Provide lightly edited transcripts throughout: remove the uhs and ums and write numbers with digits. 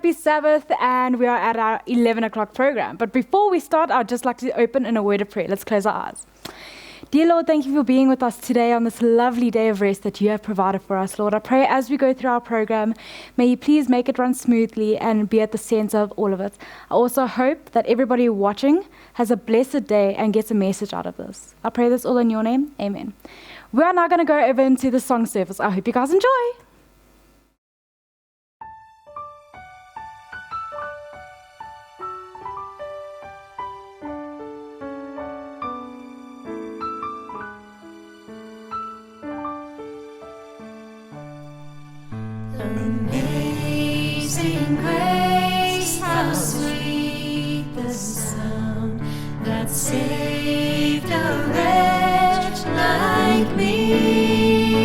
happy Sabbath, and we are at our 11 o'clock program. But before we start, I'd just like to open in a word of prayer. Let's close our eyes. Dear Lord, thank you for being with us today on this lovely day of rest that you have provided for us, Lord. I pray as we go through our program, may you please make it run smoothly and be at the center of all of it. I also hope that everybody watching has a blessed day and gets a message out of this. I pray this all in your name. Amen. We are now going to go over into the song service. I hope you guys enjoy. Amazing grace, how sweet the sound that saved a wretch like me.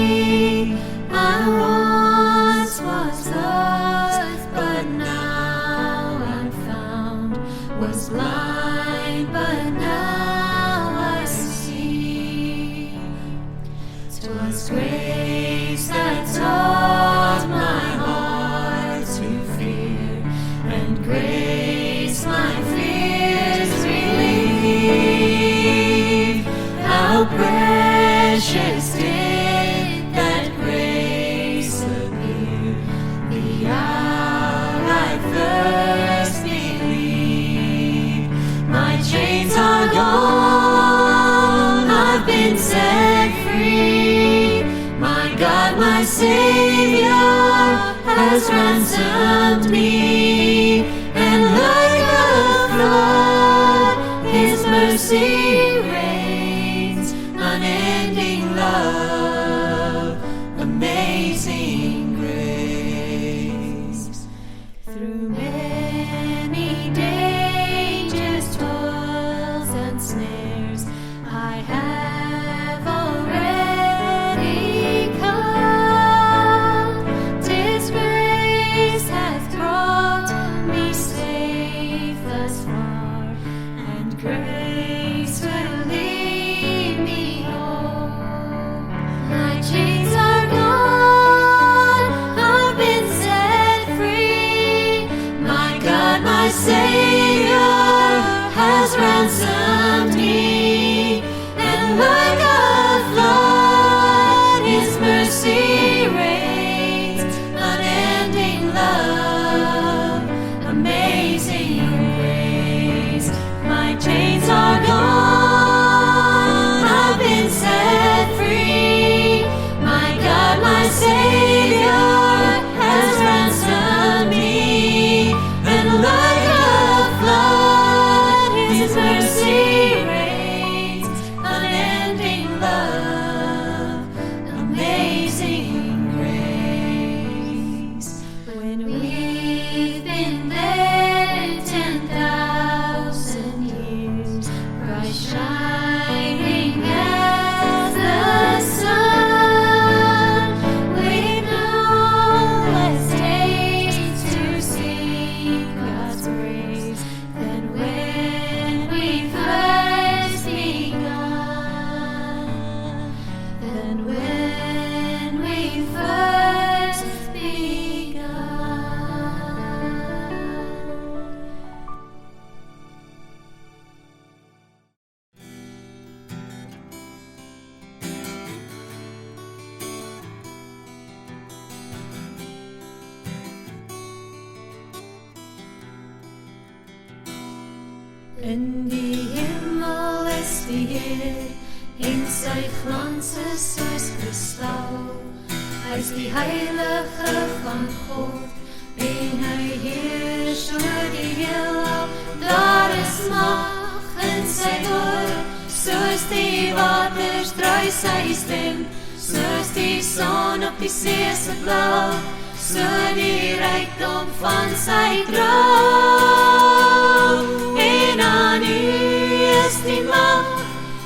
I once was lost, but now I'm found. Was blind, but now I see. 'Twas grace that taught my heart to fear, and grace my fears relieve. How precious did that grace appear, the hour I first believed. My chains are gone, I've been set free. My God, my Savior, has ransomed me, and like a flood, His mercy reigns, unending love, amazing grace. Through many dangers, toils, and snares, I have already come. 'Tis grace hath brought me safe thus far, and grace will lead me home. My chains are gone, I've been set free. My God, my Savior, has ransomed me, and like a flood, His mercy reigns, unending love, amazing grace. My chains are gone, I've been set free. My God, my Savior, has ransomed me, and like a flood, His mercy reigns, unending love, amazing grace. When we've been there 10,000 years, bright shining as the sun, we've no less days to seek God's grace than when we first begun. Than when we first begun. In die hemel is die Heer, en sy glans is soos kristal. Hy is die heilige van God, en hy heers oor die heelal. Daar is mag in sy woord, soos die waters dry sy stem, soos die son op die see se blauw, so die rykdom van sy trou. En aan U is die mag,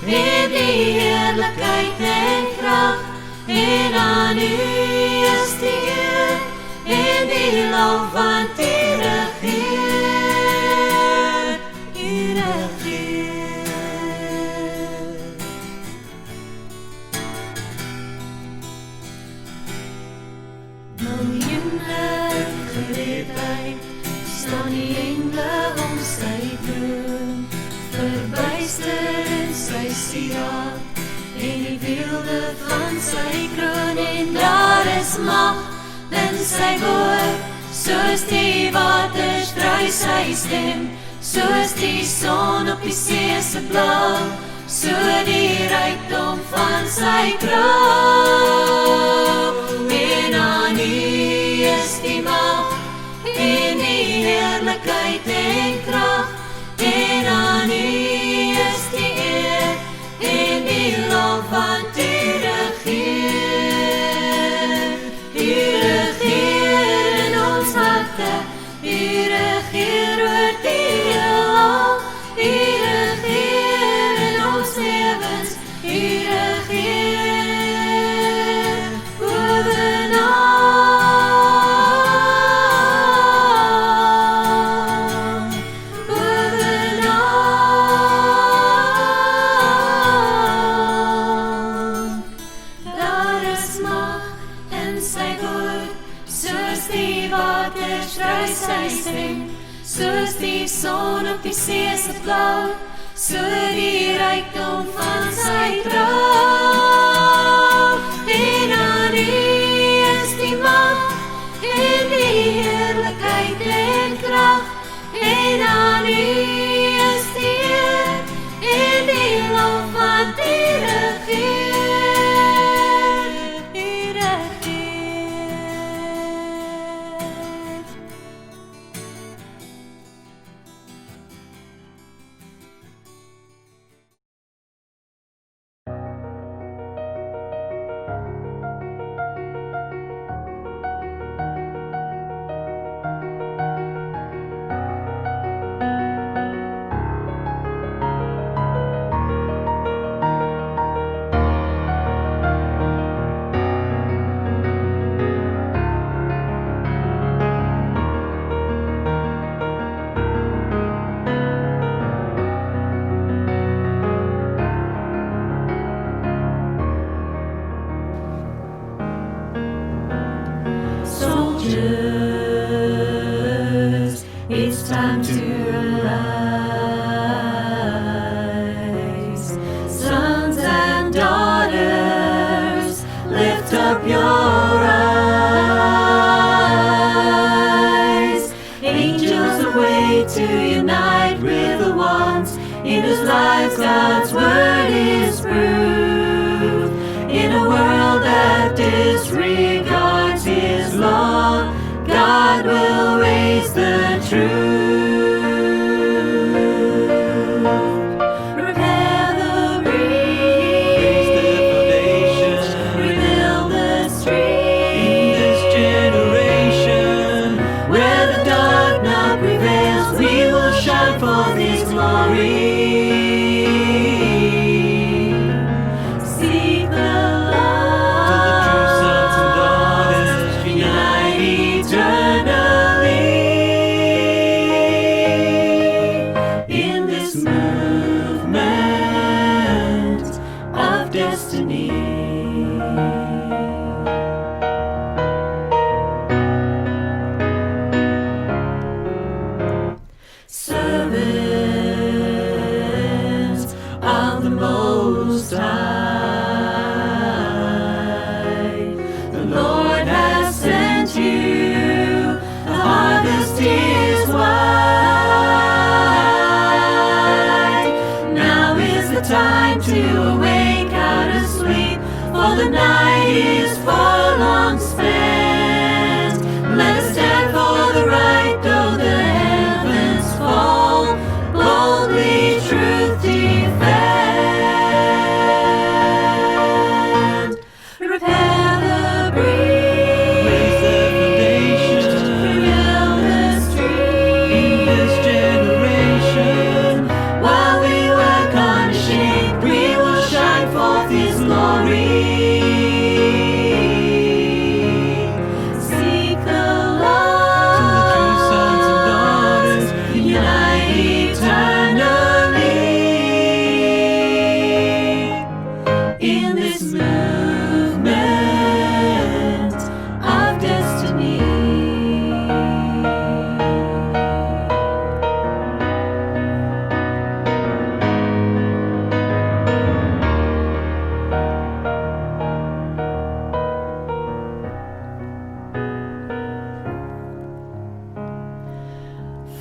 en die heerlikheid en krag, en aan U is die eer, en die lof van U regeer, U regeer. Miljoene gereedheid, staan die engele om sy troon, verbuister in sy sieraad, en die wilde van sy kroon, en daar is mag in sy woord, soos die waters dry sy stem, soos die son op die see se blauw, so die rykdom van sy krag, en aan U is die mag, en die heerlikheid en krag, en aan U is die eer, en die lof want U regeer. U regeer in ons harte, U regeer oor die heelal, U regeer in ons lewens, U regeer bovenal, bovenal. Daar is mag in sy woord, soos die waters dry sy stem, soos die son op die see se blauw, so die rykdom van sy krag, en aan U is die mag, en die heerlikheid en krag, en aan U is die eer, en die lof want U regeer, U regeer. Soldiers, it's time to arise. Sons and daughters, lift up your eyes. Angels await to unite with the ones in whose lives God's word is proved. In a world that disregards His law, God will raise the truth. Repair the breach, raise the foundation, rebuild the street. In this generation, where the dark now prevails, we will shine forth His glory. Seek the love till the true sons and daughters unite eternally in this movement of destiny. Service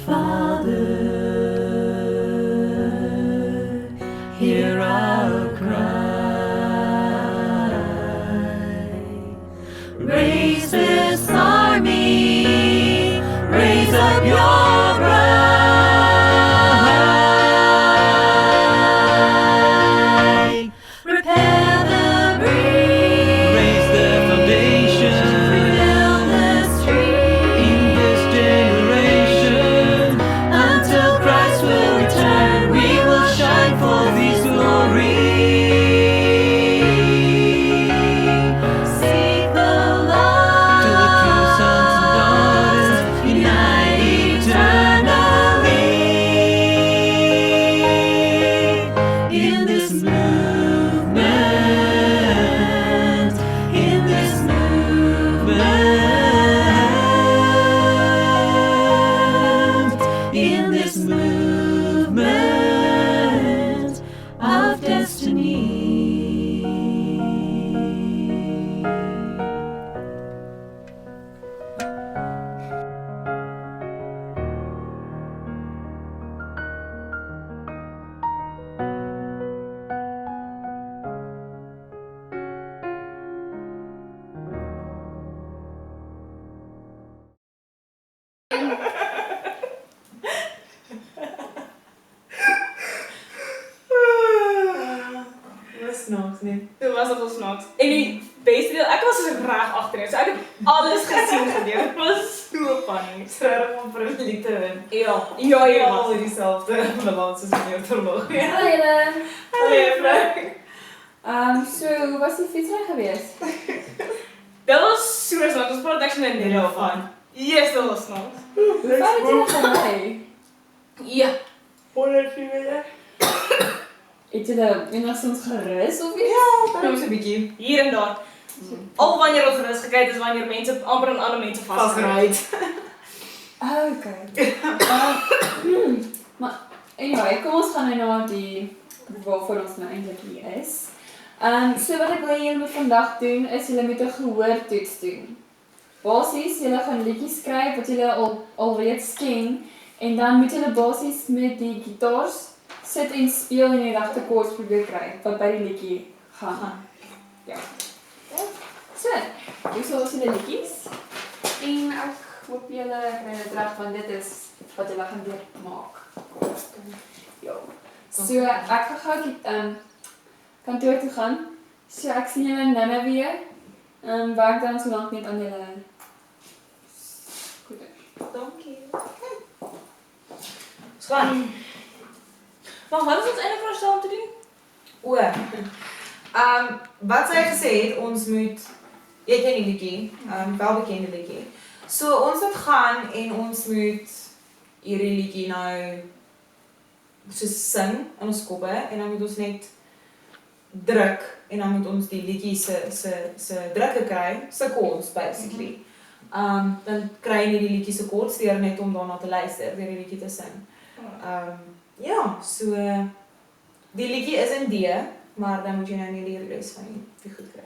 Father, hear our cry. Raise this army, raise up your bride. Repair the breach, Raise the foundation rebuild the street in this generation. until Christ will return. We will shine forth His glory. Seek the Lord To the true sons and daughters, unite eternally in this movement, in this movement, in this movement of destiny. Dis snaaks nie. Dit was nogal snaaks. En die beste deel, ek was so reg agterin. So ek het alles gesien gebeur. Dit was so funny. Regtig om vir 'n lied te wen. Ja, Al dieselfde balans soos meneer Vermoog. Hallo julle. Hallo juffrou. So hoe was die fietsry geweest? Dit was so snaaks. Ons praat actually net Ja, daarvan. Yes, dit was snaaks. Hoe het julle gery? Ja. Het julle enigstens gerus of iets? Nou so 'n bietjie Hier en daar. Al wanneer ons rus gekry het is wanneer mense amper aan ander mense vasgery. vasgery. Okay. Maar anyway, kom ons gaan nou na die waarvoor ons nou eintlik hier is. So wat ek wil hê julle moet vandag doen is julle moet 'n gehoortoets doen. Basies, julle gaan liedjies skryf wat julle alreeds ken en dan moet julle basies met die gitaars sit en speel en die regte koords probeer kry wat by die liedjie gaan. Ja. So, dis al ons julle liedjies. En ek hoop julle kry dit reg want dit is wat julle gaan weer maak. Ja. So ek gaan gou kantoor toe gaan. So ek sien julle nou weer. Werk dan so lank net aan julle. Goed. Dankie. Ons gaan. Maar wat is ons eintlik vir staan te doen? O. Wat sy gesê het, ons moet jy ken die liedjie, welbekende liedjie. So ons moet gaan en ons moet hierdie liedjie nou so sing in ons koppe en dan moet ons net druk en dan moet ons die liedjie se drukke kry, se chords basically. Dan kry jy die liedjie se chords deur net om daarna te luister, deur die liedjie te sing. Ja, so die liedjie is in D, maar dan moet jy nou nie die res van die goed kry.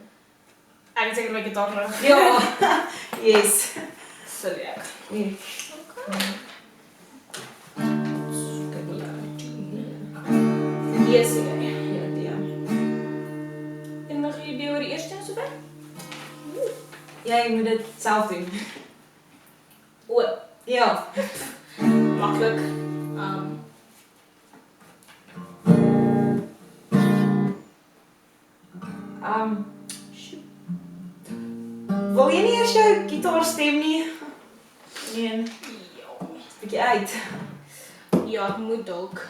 Ek het seker my gitaar nodig. Ja. Yes. Sal ek. Nee. Yes, ja. Ja, die. Enige idee oor die eerste een sover? Jy moet dit self doen. O, Ja. maklik. Wil jy nie eers jou gitaar stem nie? Nee, Ja. bietjie uit. Ja, ek moet dalk.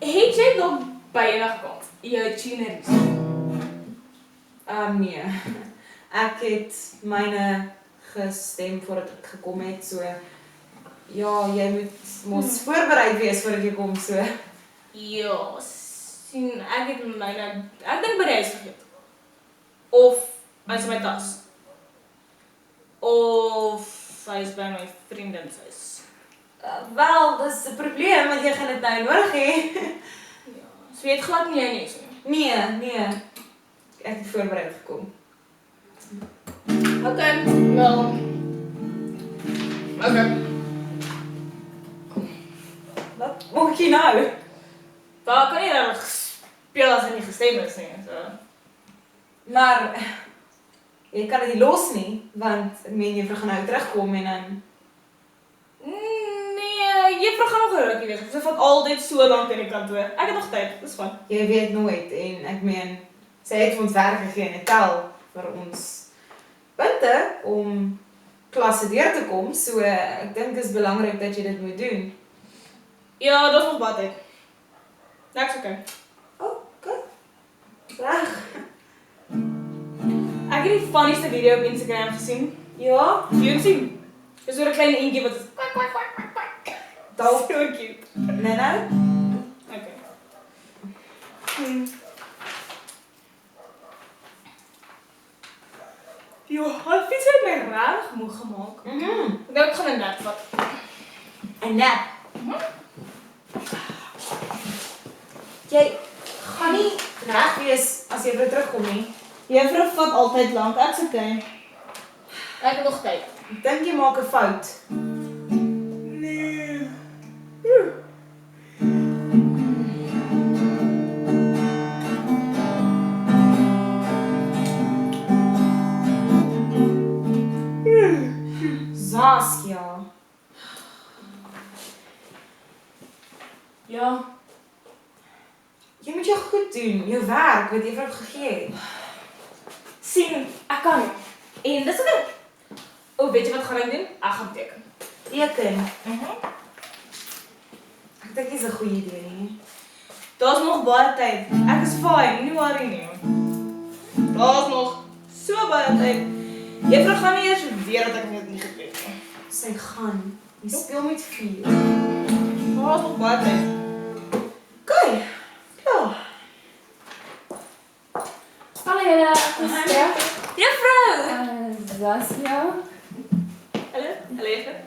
Het jy dalk by enige kant jou tuner is? Nee. Ek het myne gestem voordat ek gekom het, so ja, jy moet mos voorberei wees voordat jy kom, so. Ja, sien, ek het myne, ek dink by die huis vergeet. Of hy is in my tas. Of hy is by my vriendin se huis. Wel, dis 'n probleem want jy gaan dit nou nodig hê. Ja, so jy het glad nie jy nie so. Nee. Ek het voorberei gekom. Okay, wel. Okay. Wat moet jy nou? Daar kan nie nou speel as hy nie gestem is nie. So. Maar jy kan dit nie los nie, want juffrou gaan nou terugkom en dan Nee, juffrou gaan nog 'n rukkie weg. Sy vat altyd so lank in die kantoor. Ek het nog tyd, dis fyn. jy weet nooit en ek meen sy het vir ons werk gegee en 'n tel vir ons punte om klasse deur te kom, so ek dink dit is belangrik dat jy dit moet doen. Ja, dit is nog baie tyd. Niks okay. Reg. Ek het die funnieste video op Instagram gesien. Ja, Jy het sien. Dis so 'n klein eentjie wat kwak kwak kwak kwak kwak. dalk So cute. nou. Okay. Jo, hy fiets het my regtig moeg gemaak. Ek dink ek gaan 'n nap vat. 'n nap. Jy gaan nie reg wees as jy weer terugkom nie. Juffrou vat altyd lank. Ek's okay. Ek het nog tyd. Ek dink jy maak 'n fout. Nee. Saskia. Ja. Jy moet jou goed doen, jou werk wat juffrou gegee het. Sien, ek kan nie. En dis okay. O, weet jy wat gaan ek doen? Ek gaan teken. Teken. Ek dink dis 'n goeie idee nie. Daar's nog baie tyd. Ek is fine, moenie worry nie. Daar's nog so baie tyd. Juffrou gaan nie eers weet dat ek dit nie gedoen het nie. Sy gaan. Jy speel met vuur. Daar's nog baie tyd. Okay. Ja. Hallo julle, ek is Stef. Juffrou! Saskia, Hallo, hallo juffrou.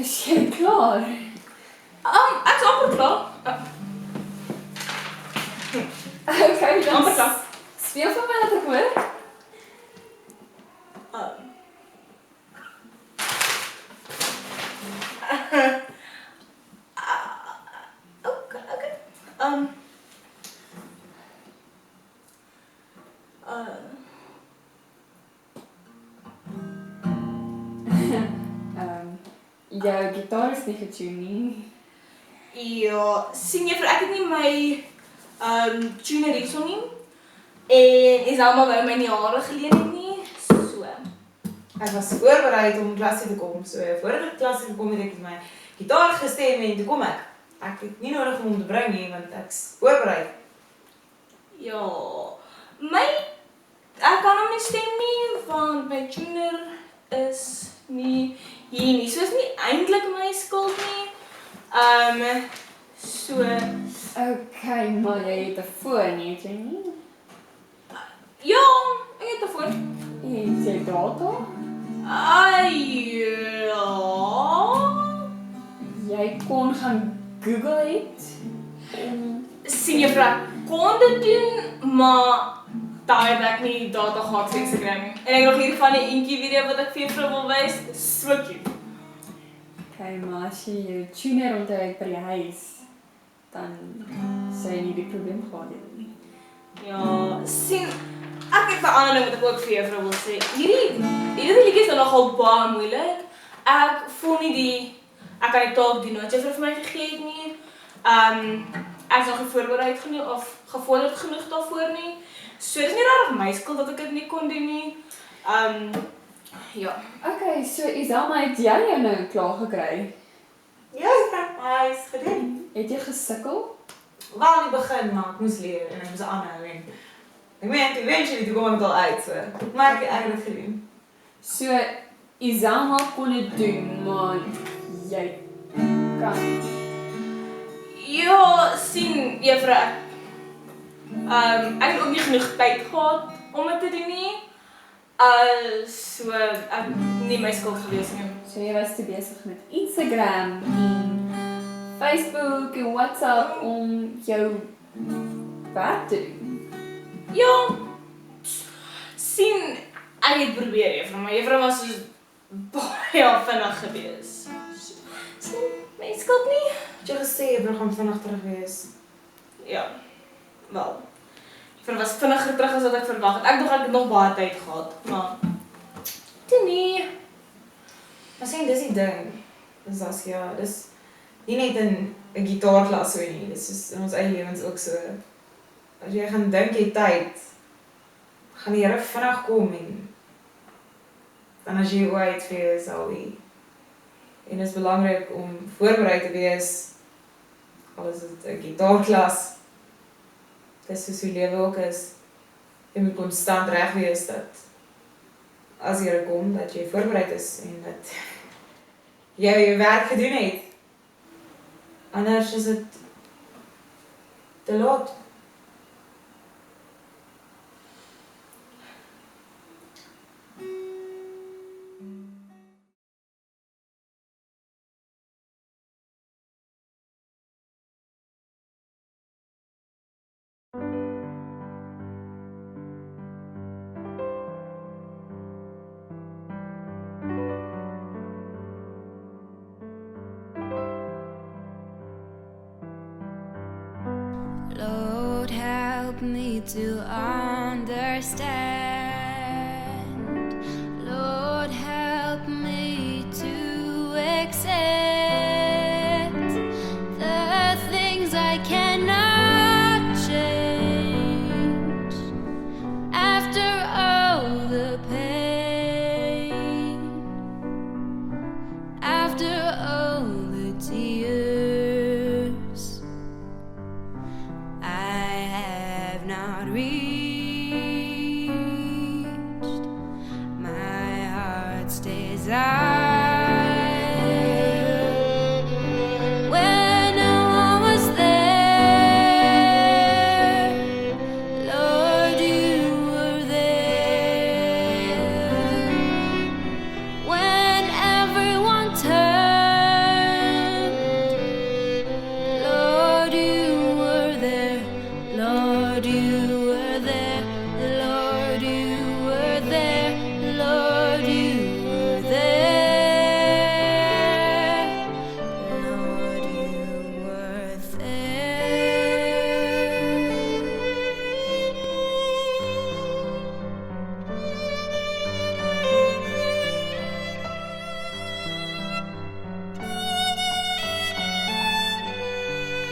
is jy klaar? Ek's amper klaar. Okay, dan Amper klaar. speel vir my dat ek hoor. Okay. Jou gitaar is nie getune nie. Ja, sien juffrou, ek het nie my tuner hierso nie. En is almal by my nie hare geleen het nie. So. Ek was voorberei om klas toe te kom. So voordat ek klas toe gekom het, ek my gitaar gestem en toe kom ek. Ek het nie nodig om hom te bring nie want ek's voorberei. Ja. Ek kan hom nie stem nie want my tuner is nie hier nie. So is nie eintlik my skuld nie. So Okay, maar jy het 'n foon, het jy nie? ja, ek het 'n foon. Het jy data? Ja. Jy kon gaan Google het. Sien juffrou, kon dit doen, maar daai het ek nie data gehad vir Instagram nie. En ek het nog hier van die eentjie video wat ek vir juffrou wil wys. So cute. Okay, maar as jy jou tuner onthou het by die huis, dan sou jy nie die probleem gehad het nie. Ja, sien, ek het 'n ander ding wat ek ook vir juffrou wil sê. Hierdie liedjie is nogal baie moeilik. Ek voel nie ek kan die taak doen wat juffrou vir my gegee het nie. Ek is nog nie voorberei genoeg of gevorderd genoeg daarvoor nie. So dis nie regtig my skuld dat ek dit nie kon doen nie. Ja. Okay, so Iselma, het jy jou nou klaar gekry? Ja, hy is gedoen. Het jy gesukkel? Wel in die begin, maar ek moes leer en ek moes aanhou en ek meen, eventually toe kom ek al uit, so. Maar ek het dit gedoen. So Iselma kon dit doen, maar jy kan. Ja, sien juffrou. Ek het ook nie genoeg tyd gehad om dit te doen nie. So ek nie my skuld gewees nie. So jy was te besig met Instagram en Facebook en WhatsApp om jou werk te doen. Ja. Sien, ek het probeer juffrou, maar juffrou was soos baie vinnig gewees. So, my skuld nie. Het jy gesê jy gaan vinnig terug wees? Ja, wel. Juffrou was vinniger terug as wat ek verwag het. Ek dink ek het nog baie tyd gehad, maar toe nie. Maar sien, dis die ding. Dis as ja, dis nie net in 'n gitaarklas so nie. Dis is in ons eie lewens ook so. As jy gaan dink jy tyd, gaan die Here vinnig kom en dan as jy ooit vir jou sal wie. En dit is belangrik om voorberei te wees. Al is dit 'n gitaarklas. Dis soos hoe lewe ook is. Jy moet konstant reg wees dat as jy kom, dat jy voorbereid is en dat jy jou werk gedoen het. Anders is dit te laat. Lord, help me to understand. Lord, help me to accept the things I cannot change. After all the pain, after all the tears, I have not reached my heart's desire. When no one was there, Lord, you were there. When everyone turned, Lord, you were there. Lord, you were there. Lord, you were there. Lord, you were there. Lord, you were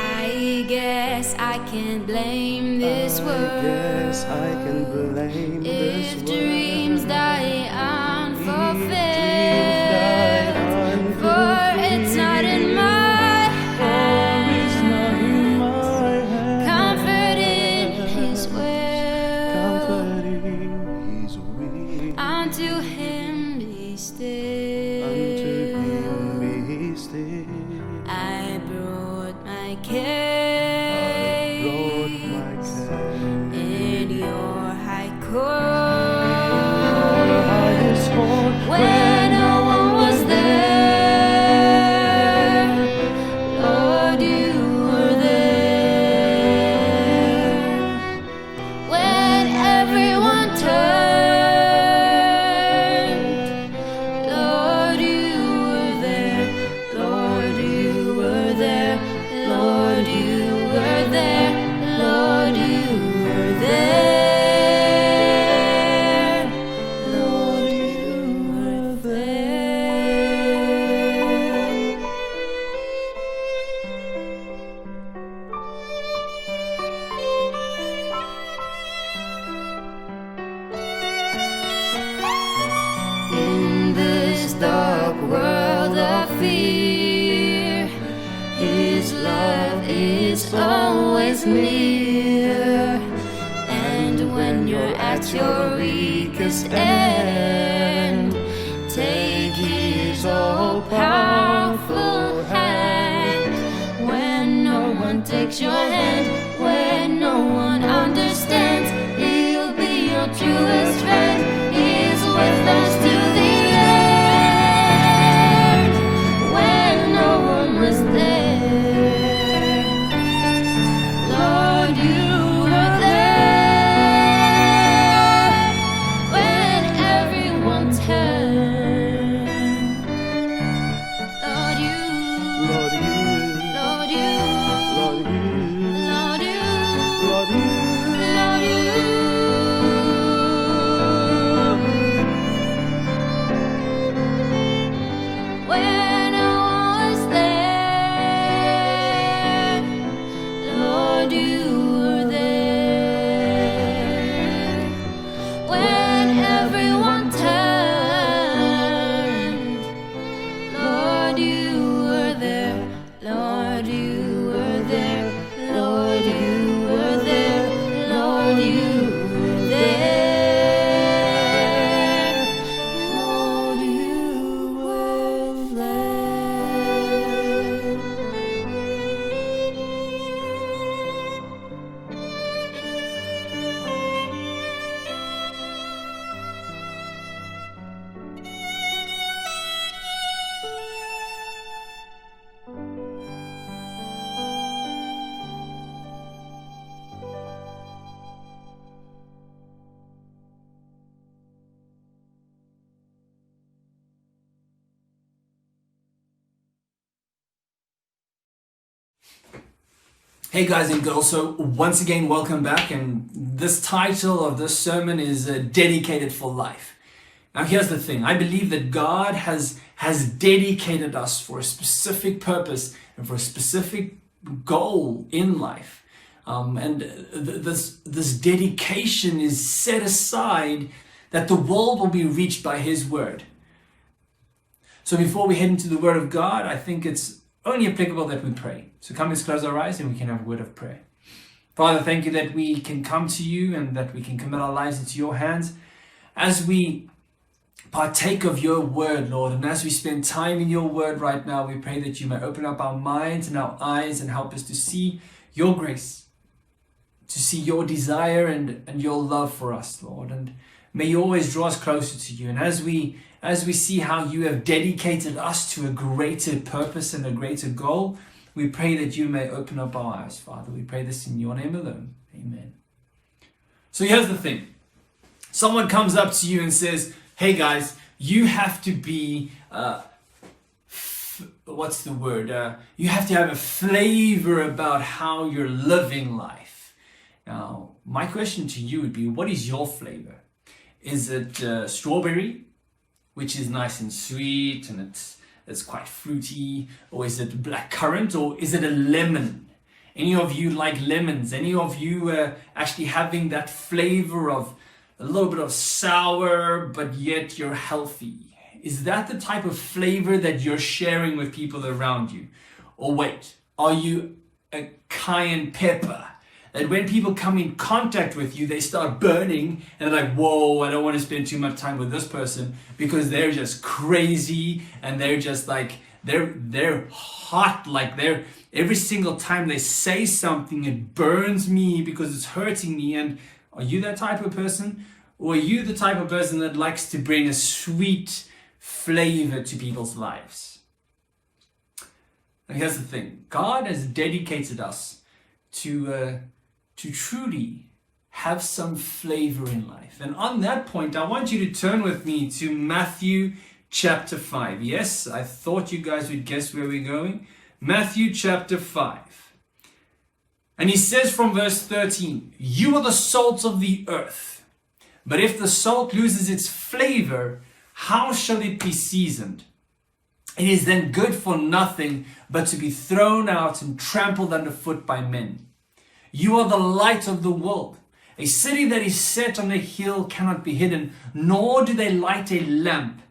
I guess I can't blame this I world guess I can blame this if dreams die unfulfilled. die For it's not in my It's not in my hand. comfort in His will. Comforting His will. Unto Him be still. Unto Him be still. I brought my Brought case my care. in your high court. Highest court, When no one was there, Lord, you were there. When everyone turned, Lord, you were there. Lord, you were there. Lord, you were there. Lord, you were there. Lord, you were there. In this dark world of fear, His love is always near. And when you're at your weakest end, take His all-powerful hand. When no one takes your hand, when no one understands, He'll be your truest friend. He's with us to the end. When no one was there, Lord, you were there. When Hey guys and girls, so once again welcome back, and this title of this sermon is Dedicated for Life. Now here's the thing, I believe that God has dedicated us for a specific purpose and for a specific goal in life. This dedication is set aside that the world will be reached by His Word. So before we head into the Word of God, I think it's only applicable that we pray. So come, let's close our eyes and we can have a word of prayer. Father, thank you that we can come to you and that we can commit our lives into your hands as we partake of your word, Lord. And as we spend time in your word right now, we pray that you may open up our minds and our eyes and help us to see your grace, to see your desire and your love for us, Lord. And may you always draw us closer to you. And as we see how you have dedicated us to a greater purpose and a greater goal, we pray that you may open up our eyes, Father. We pray this in your name alone. Amen. So here's the thing. Someone comes up to you and says, hey guys, you have to be, you have to have a flavor about how you're living life. Now, my question to you would be, what is your flavor? Is it strawberry, which is nice and sweet and it's quite fruity? Or is it black currant, or is it a lemon? Any of you like lemons? Any of you actually having that flavor of a little bit of sour, but yet you're healthy? Is that the type of flavor that you're sharing with people around you? Or wait, are you a cayenne pepper that when people come in contact with you, they start burning and they're like, whoa, I don't want to spend too much time with this person because they're just crazy and they're just like, they're hot, like every single time they say something, it burns me because it's hurting me. And are you that type of person? Or are you the type of person that likes to bring a sweet flavor to people's lives? And here's the thing, God has dedicated us to truly have some flavor in life. And on that point, I want you to turn with me to Matthew chapter 5. Yes, I thought you guys would guess where we're going. Matthew chapter 5. And he says from verse 13, you are the salt of the earth. But if the salt loses its flavor, how shall it be seasoned? It is then good for nothing but to be thrown out and trampled underfoot by men. You are the light of the world. A city that is set on a hill cannot be hidden, nor do they light a lamp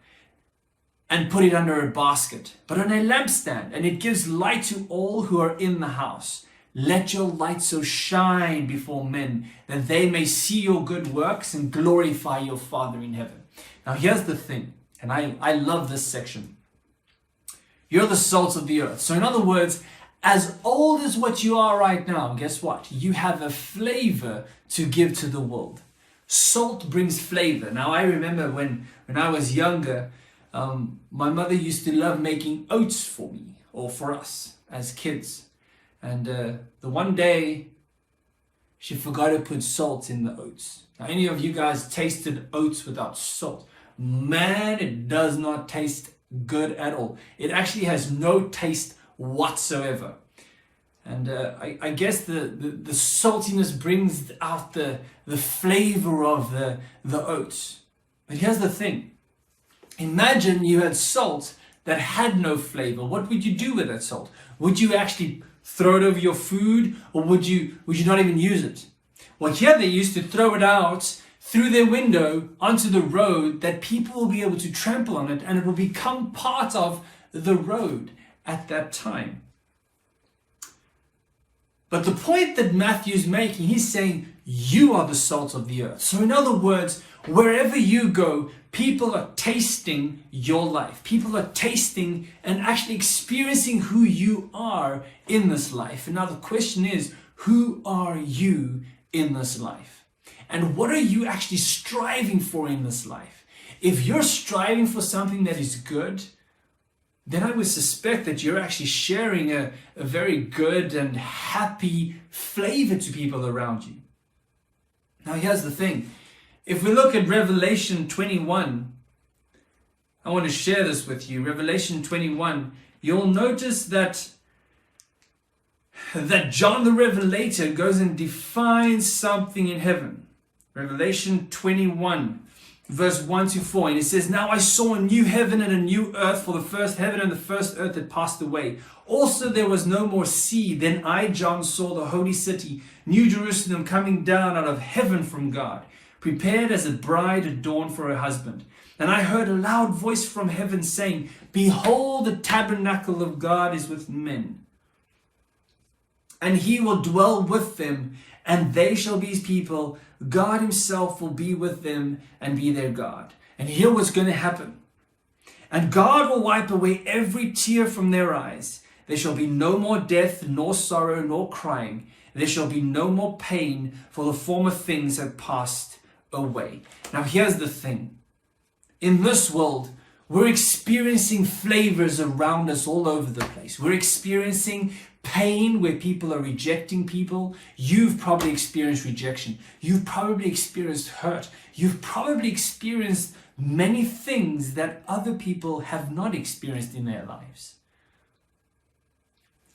and put it under a basket, but on a lampstand, and it gives light to all who are in the house. Let your light so shine before men that they may see your good works and glorify your Father in heaven. Now here's the thing, and I love this section. You're the salt of the earth. So in other words, as old as what you are right now, guess what? You have a flavor to give to the world. Salt brings flavor. Now I remember when I was younger, my mother used to love making oats for me, or for us as kids. And the one day, she forgot to put salt in the oats. Now any of you guys tasted oats without salt? Man, it does not taste good at all. It actually has no taste whatsoever. And I guess the saltiness brings out the flavor of the oats. But here's the thing. Imagine you had salt that had no flavor. What would you do with that salt? Would you actually throw it over your food, or would you not even use it? Well, here they used to throw it out through their window onto the road, that people will be able to trample on it and it will become part of the road at that time. But the point that Matthew's making, he's saying, you are the salt of the earth. So in other words, wherever you go, people are tasting your life. People are tasting and actually experiencing who you are in this life. And now the question is, who are you in this life? And what are you actually striving for in this life? If you're striving for something that is good, then I would suspect that you're actually sharing a very good and happy flavor to people around you. Now here's the thing. If we look at Revelation 21, I want to share this with you. Revelation 21, you'll notice that that John the Revelator goes and defines something in heaven. Revelation 21, verse 1 to 4. And it says, "Now I saw a new heaven and a new earth, for the first heaven and the first earth had passed away. Also there was no more sea. Then I, John, saw the holy city, New Jerusalem, coming down out of heaven from God, prepared as a bride adorned for her husband. And I heard a loud voice from heaven saying, Behold, the tabernacle of God is with men. And he will dwell with them, and they shall be his people. God himself will be with them and be their God." And here what's going to happen. "And God will wipe away every tear from their eyes. There shall be no more death, nor sorrow, nor crying. There shall be no more pain, for the former things have passed away." Now here's the thing. In this world, we're experiencing flavors around us all over the place. We're experiencing pain where people are rejecting people. You've probably experienced rejection. You've probably experienced hurt. You've probably experienced many things that other people have not experienced in their lives.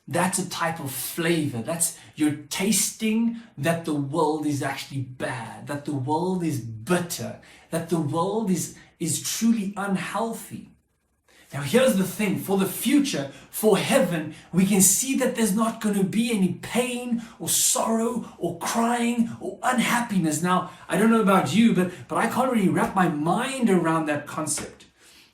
That's a type of flavor. That's you're tasting that the world is actually bad, that the world is bitter, that the world is truly unhealthy. Now here's the thing, for the future, for heaven, we can see that there's not going to be any pain or sorrow or crying or unhappiness. Now, I don't know about you, but I can't really wrap my mind around that concept.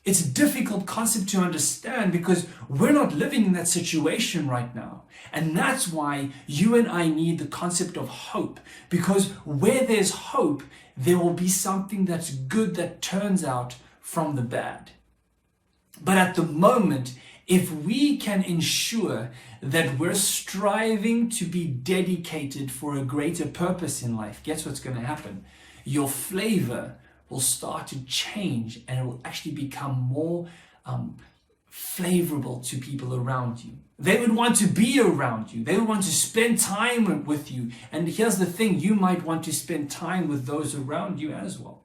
It's a difficult concept to understand because we're not living in that situation right now. And that's why you and I need the concept of hope. Because where there's hope, there will be something that's good that turns out from the bad. But at the moment, if we can ensure that we're striving to be dedicated for a greater purpose in life, guess what's going to happen? Your flavor will start to change and it will actually become more favorable to people around you. They would want to be around you. They would want to spend time with you. And here's the thing, you might want to spend time with those around you as well.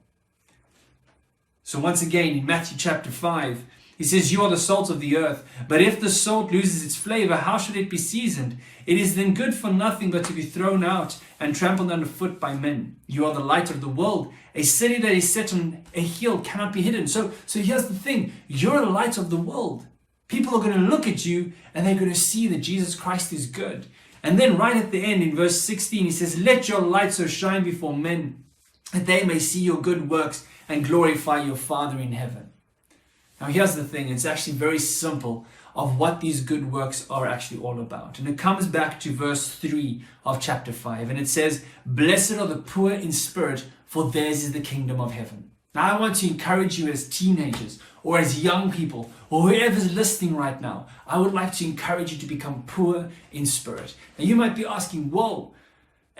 So once again, in Matthew chapter 5, he says, "You are the salt of the earth, but if the salt loses its flavor, how should it be seasoned? It is then good for nothing but to be thrown out and trampled underfoot by men. You are the light of the world. A city that is set on a hill cannot be hidden." So here's the thing, you're the light of the world. People are going to look at you and they're going to see that Jesus Christ is good. And then right at the end in verse 16, he says, "Let your light so shine before men that they may see your good works and glorify your Father in heaven." Now here's the thing, it's actually very simple of what these good works are actually all about. And it comes back to verse 3 of chapter 5. And it says, "Blessed are the poor in spirit, for theirs is the kingdom of heaven." Now I want to encourage you as teenagers or as young people or whoever's listening right now, I would like to encourage you to become poor in spirit. Now you might be asking, whoa,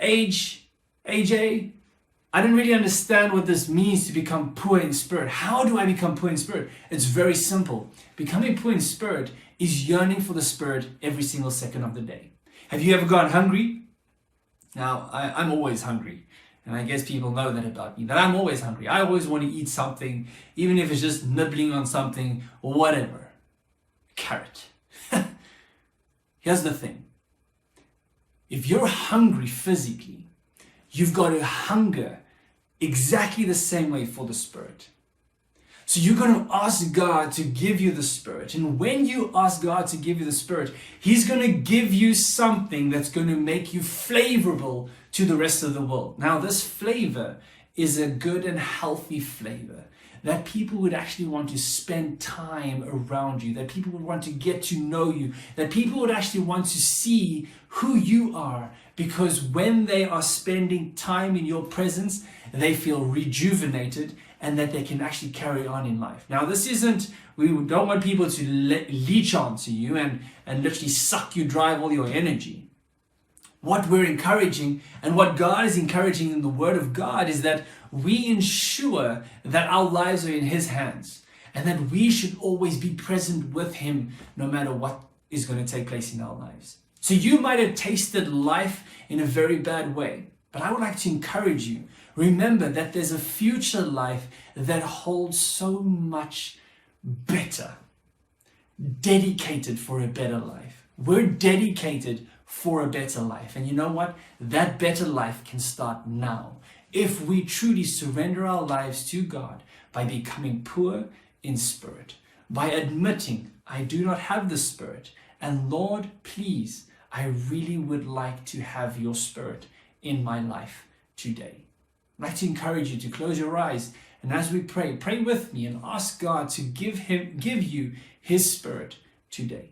AJ, I didn't really understand what this means to become poor in spirit. How do I become poor in spirit? It's very simple. Becoming poor in spirit is yearning for the Spirit every single second of the day. Have you ever gone hungry? Now, I'm always hungry. And I guess people know that about me, that I'm always hungry. I always want to eat something, even if it's just nibbling on something or whatever. Carrot. Here's the thing. If you're hungry physically, you've got to hunger exactly the same way for the Spirit. So you're going to ask God to give you the Spirit. And when you ask God to give you the Spirit, He's going to give you something that's going to make you flavorable to the rest of the world. Now, this flavor is a good and healthy flavor that people would actually want to spend time around you, that people would want to get to know you, that people would actually want to see who you are, because when they are spending time in your presence, they feel rejuvenated and that they can actually carry on in life. Now, this isn't, we don't want people to leech onto you and literally suck you dry of all your energy. What we're encouraging and what God is encouraging in the Word of God is that we ensure that our lives are in His hands and that we should always be present with Him no matter what is going to take place in our lives. So you might have tasted life in a very bad way, but I would like to encourage you. Remember that there's a future life that holds so much better, dedicated for a better life. We're dedicated for a better life. And you know what? That better life can start now if we truly surrender our lives to God by becoming poor in spirit, by admitting, I do not have the Spirit, and Lord, please, I really would like to have your Spirit in my life today. I'd like to encourage you to close your eyes, and as we pray, pray with me and ask God to give you His Spirit today.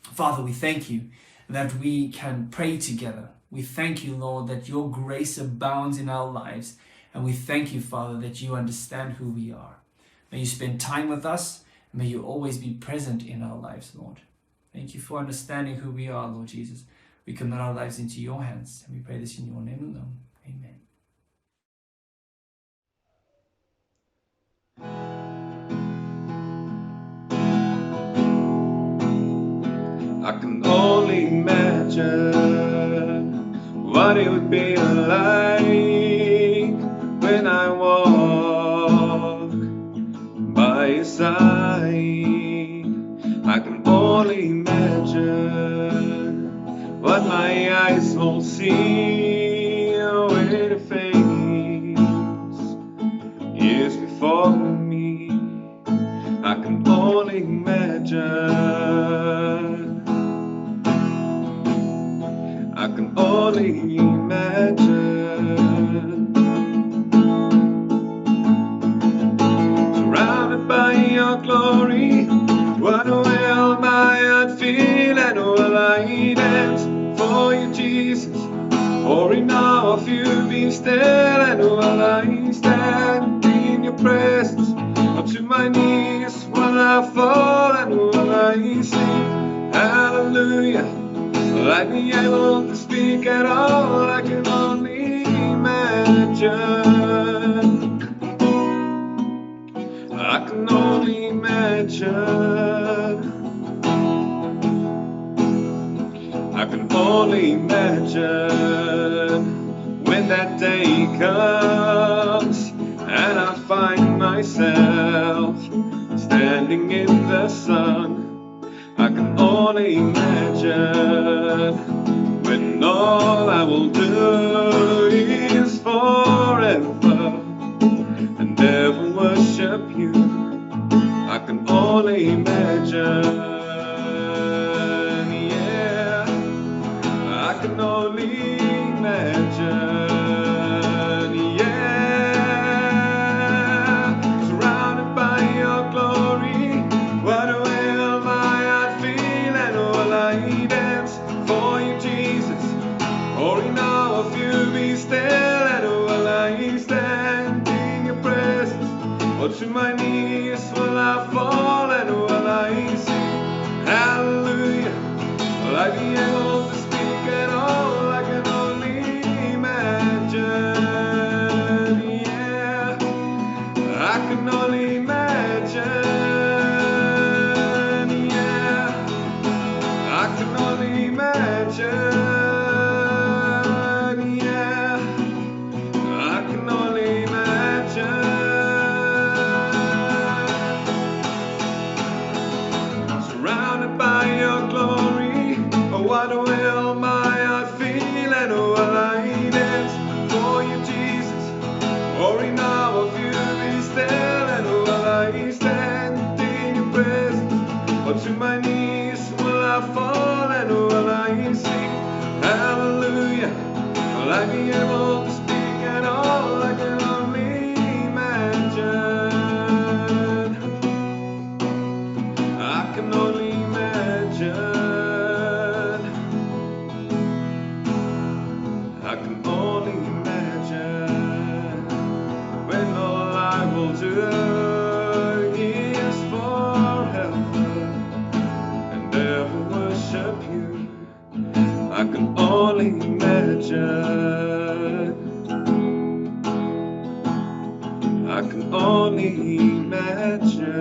Father, we thank you that we can pray together. We thank you, Lord, that your grace abounds in our lives, and we thank you, Father, that you understand who we are. May you spend time with us, and may you always be present in our lives, Lord. Thank you for understanding who we are, Lord Jesus. We commit our lives into your hands, and we pray this in your name alone. Amen. I can only imagine what it would be like when I walk by your side. I can only imagine what my eyes will see when it fades years before me. I can only imagine. I can only imagine. Surrounded by your glory, what will my heart feel, and will I dance for you, Jesus? Or in awe of you be still, and will I stand in your presence? Up to my knees will I fall, and will I sing hallelujah? Will I be able to speak at all? I can only imagine. I can only imagine. I can only imagine when that day comes and I find myself standing in the sun. I can only imagine when all I will do is forever and ever worship you. I can only imagine, yeah. I can only imagine, yeah. Surrounded by your glory, what will my heart feel, and will I dance for you, Jesus? Or in awe of you be still, and will I stand in your presence? Or to my knees will I fall, and will I sing hallelujah? Will I be able to speak at all? I can only imagine, yeah. I can only imagine, yeah. I can only imagine, yeah. I can only imagine. Surrounded by your glory, what will my heart feel, and will I dance for you, Jesus? Or in awe of you be still, and will I stand in your presence? Or to my knees will I fall, and will I sing hallelujah? Will I be able to speak at all? I can only imagine. I can only imagine. I can only imagine when all I will do is forever and ever worship you. I can only imagine. I can only imagine.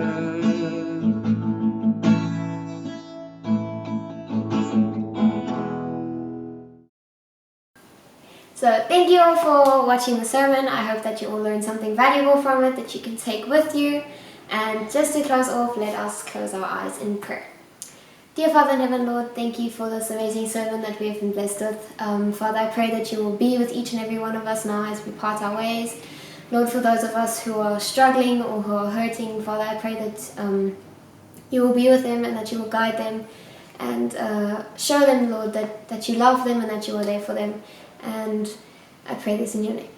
So thank you all for watching the sermon. I hope that you all learned something valuable from it that you can take with you. And just to close off, let us close our eyes in prayer. Dear Father in heaven, Lord, thank you for this amazing sermon that we have been blessed with. Father, I pray that you will be with each and every one of us now as we part our ways. Lord, for those of us who are struggling or who are hurting, Father, I pray that you will be with them and that you will guide them and show them, Lord, that you love them and that you are there for them. And I pray this in your name.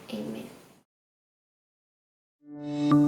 Amen.